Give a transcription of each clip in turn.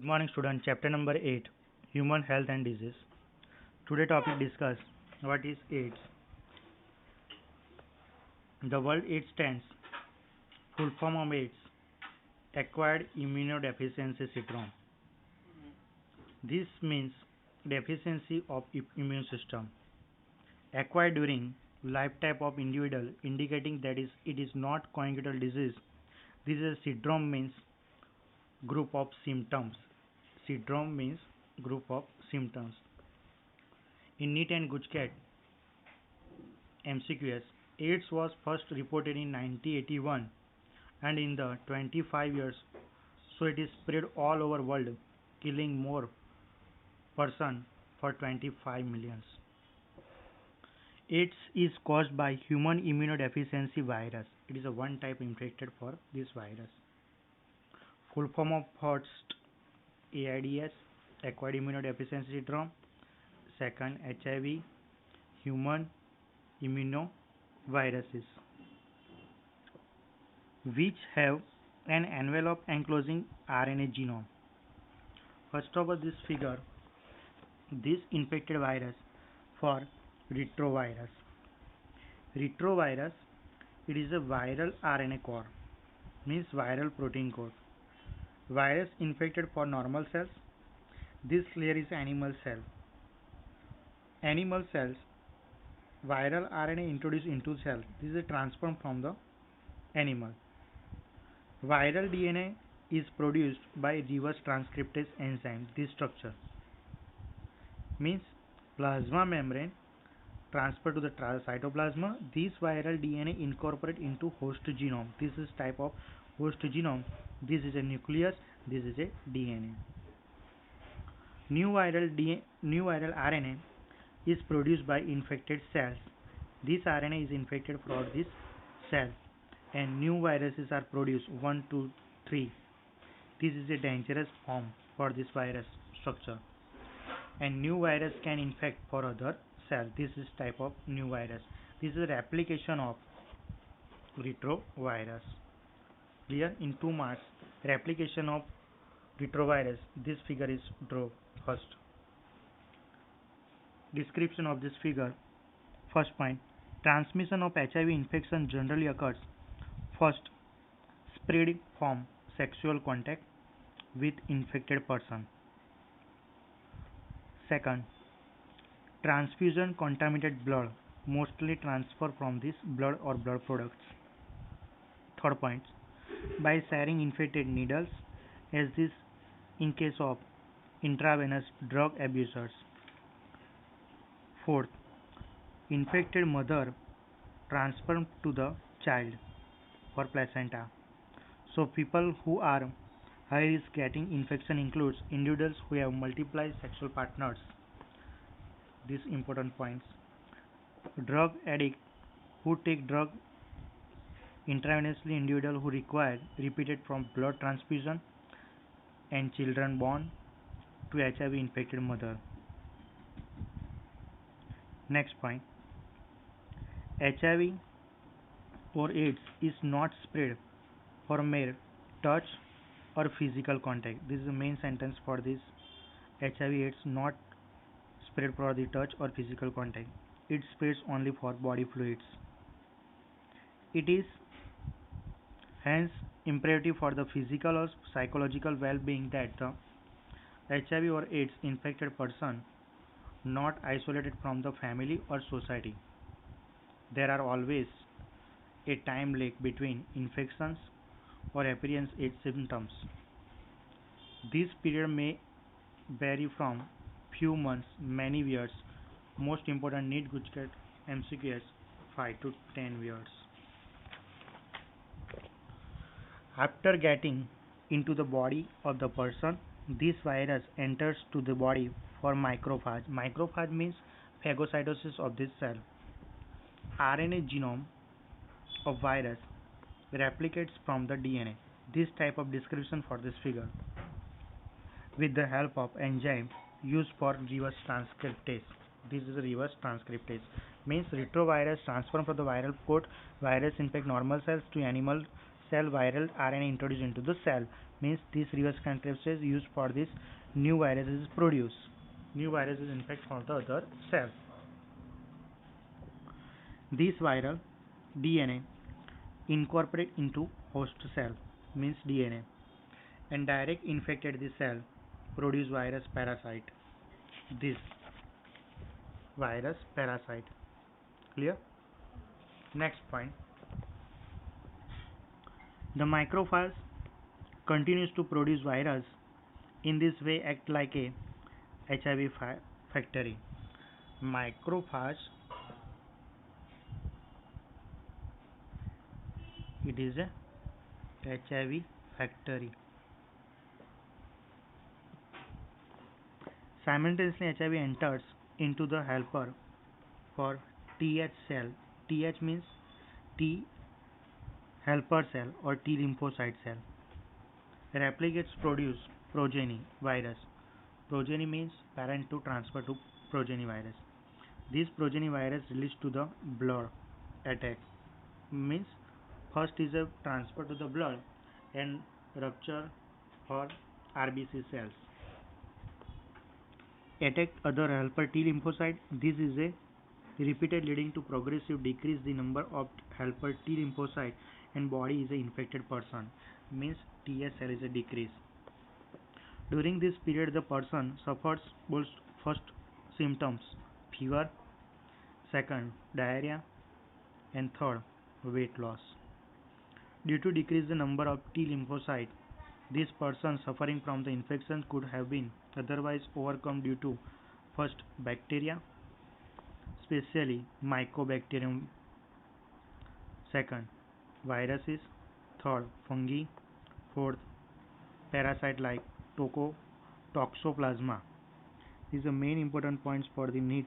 Good morning student. Chapter number 8, Human Health and Disease. Today topic discuss what is AIDS. The word AIDS stands full form of AIDS, acquired immunodeficiency syndrome. This means deficiency of immune system acquired during lifetime of individual, indicating that it is not congenital disease. This is a syndrome means group of symptoms. Syndrome means group of symptoms. In NEET and GUJCAT MCQS, AIDS was first reported in 1981 and in the 25 years, so it is spread all over world, killing more person for 25 millions. AIDS is caused by human immunodeficiency virus. It is a one type infected for this virus. Full form of first AIDS, acquired immunodeficiency syndrome. Second, HIV, human immunoviruses, which have an envelope enclosing RNA genome. First of all, this figure, this infected virus for retrovirus. Retrovirus, it is a viral RNA core, means viral protein code. Virus infected for normal cells. This layer is animal cell. Animal cells, viral RNA introduced into cell. This is a transform from the animal. Viral DNA is produced by reverse transcriptase enzyme. This structure means plasma membrane transfer to the cytoplasm. This viral DNA incorporate into host genome. This is type of host genome. This is a nucleus. This is a DNA. New viral RNA is produced by infected cells. This RNA is infected for this cell and new viruses are produced 1, 2, 3. This is a dangerous form for this virus structure and new virus can infect for other cell. This is type of new virus. This is a replication of retrovirus. Clear? In 2 marks, replication of retrovirus. This figure is draw first. Description of this figure. First point, transmission of HIV infection generally occurs first spread from sexual contact with infected person. Second, transfusion contaminated blood mostly transfer from this blood or blood products. Third point, by sharing infected needles as this in case of intravenous drug abusers. Fourth, infected mother transferred to the child for placenta. So people who are high risk getting infection includes individuals who have multiple sexual partners. These important points. Drug addict who take drug intravenously, individual who require repeated from blood transfusion, and children born to HIV infected mother. Next point, HIV or AIDS is not spread for mere touch or physical contact. This is the main sentence for this. HIV AIDS not spread for the touch or physical contact. It spreads only for body fluids. It is hence imperative for the physical or psychological well-being that the HIV or AIDS infected person not isolated from the family or society. There are always a time lag between infections or appearance AIDS symptoms. This period may vary from few months, many years. Most important, NEET GUJCAT MCQS 5 to 10 years. After getting into the body of the person, this virus enters to the body for macrophage. Macrophage means phagocytosis of this cell. RNA genome of virus replicates from the DNA. This type of description for this figure with the help of enzyme used for reverse transcriptase. This is a reverse transcriptase. Means retrovirus transform from the viral code virus infect normal cells to animal cell viral RNA introduced into the cell. Means this reverse transcriptase used for this new virus is produced. New virus is infect for the other cell. This viral DNA incorporate into host cell means DNA and direct infected the cell produce virus parasite. This virus parasite. Clear? Next point. The macrophage continues to produce virus. In this way act like a HIV factory. Macrophage, it is a HIV factory. Simultaneously HIV enters into the helper for Th cell. Th means T helper cell or T lymphocyte cell. Replicates produce progeny virus. Progeny means parent to transfer to progeny virus. This progeny virus released to the blood attack means first is a transfer to the blood and rupture for RBC cells. Attack other helper T lymphocyte. This is a repeated leading to progressive decrease the number of helper T lymphocyte and body is a infected person means TS cell is a decrease. During this period the person suffers both first symptoms fever, second diarrhea and third weight loss. Due to decrease the number of T lymphocyte, this person suffering from the infection could have been otherwise overcome due to first bacteria, especially Mycobacterium, second viruses, third fungi, fourth parasite like Toxoplasma. These are the main important points for the NEET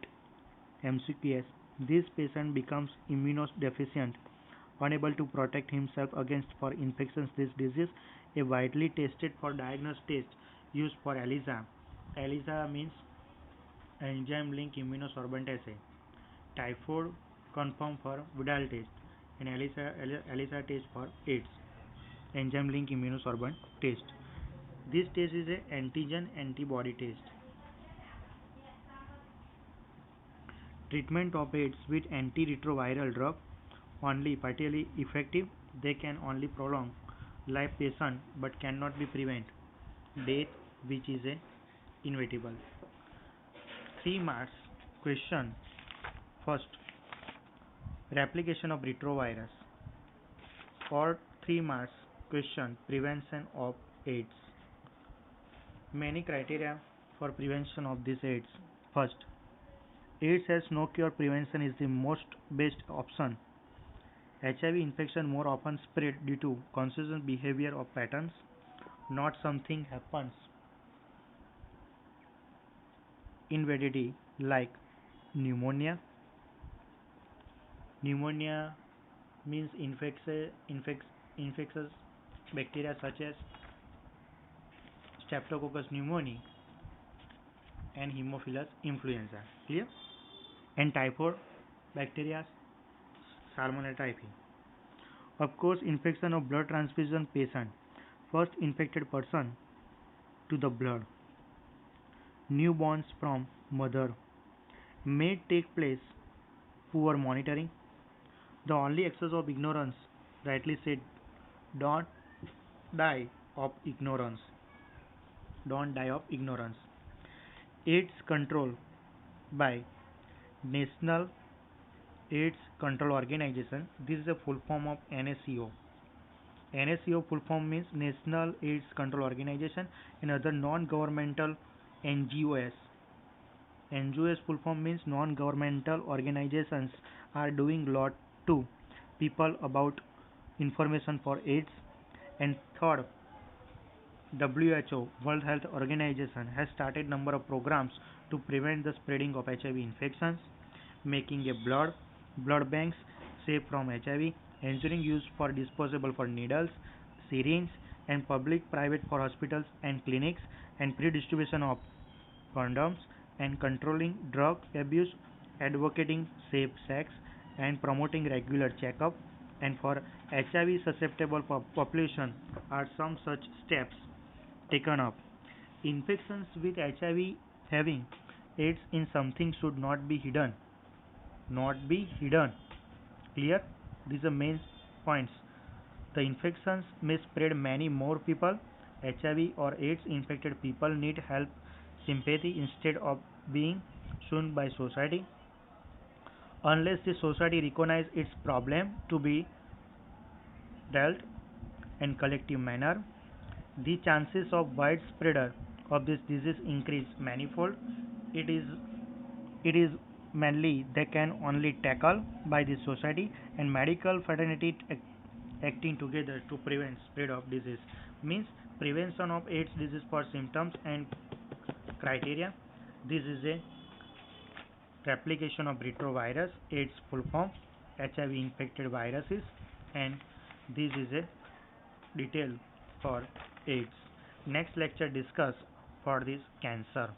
MCQS. This patient becomes immunodeficient, unable to protect himself against for infections. This disease a widely tested for diagnostic test used for ELISA. ELISA means enzyme link immunosorbent assay. Typhoid confirmed for Vidal test and ELISA test for AIDS. Enzyme link immunosorbent test. This test is a antigen antibody test. Treatment of AIDS with antiretroviral drug only partially effective. They can only prolong life patient but cannot be prevent death which is a inevitable. 3 marks question. First, replication of retrovirus or 3 marks question prevention of AIDS. Many criteria for prevention of this AIDS. First, AIDS has no cure. Prevention is the most best option. HIV infection more often spread due to consistent behavior of patterns, not something happens invalidity like pneumonia. Pneumonia means infectious bacteria such as Streptococcus pneumoniae and Haemophilus influenza. Clear? And typhoid bacteria Salmonella typhi. Of course, infection of blood transfusion patient. First infected person to the blood. Newborns from mother may take place. Poor monitoring. The only excess of ignorance, rightly said, don't die of ignorance. Don't die of ignorance. AIDS control by National AIDS Control Organization. This is a full form of NACO. NACO full form means National AIDS Control Organization and other non-governmental NGOs. NGOs full form means non-governmental organizations are doing lot to people about information for AIDS. And third, WHO World Health Organization has started number of programs to prevent the spreading of HIV infections, making a blood banks safe from HIV, ensuring use for disposable for needles, syringes, and public-private for hospitals and clinics, and pre-distribution of condoms, and controlling drug abuse, advocating safe sex, and promoting regular checkup, and for HIV susceptible population are some such steps taken up. Infections with HIV having AIDS in something should not be hidden. Not be hidden. Clear? These are main points. The infections may spread many more people. HIV or AIDS infected people need help, sympathy instead of being shunned by society. Unless the society recognizes its problem to be dealt in collective manner, the chances of widespread of this disease increase manifold. It is it is mainly they can only tackle by the society and medical fraternity acting together to prevent spread of disease means prevention of AIDS disease for symptoms and criteria. This is a replication of retrovirus, AIDS full form, HIV infected viruses, and this is a detail for AIDS. Next lecture discuss for this cancer.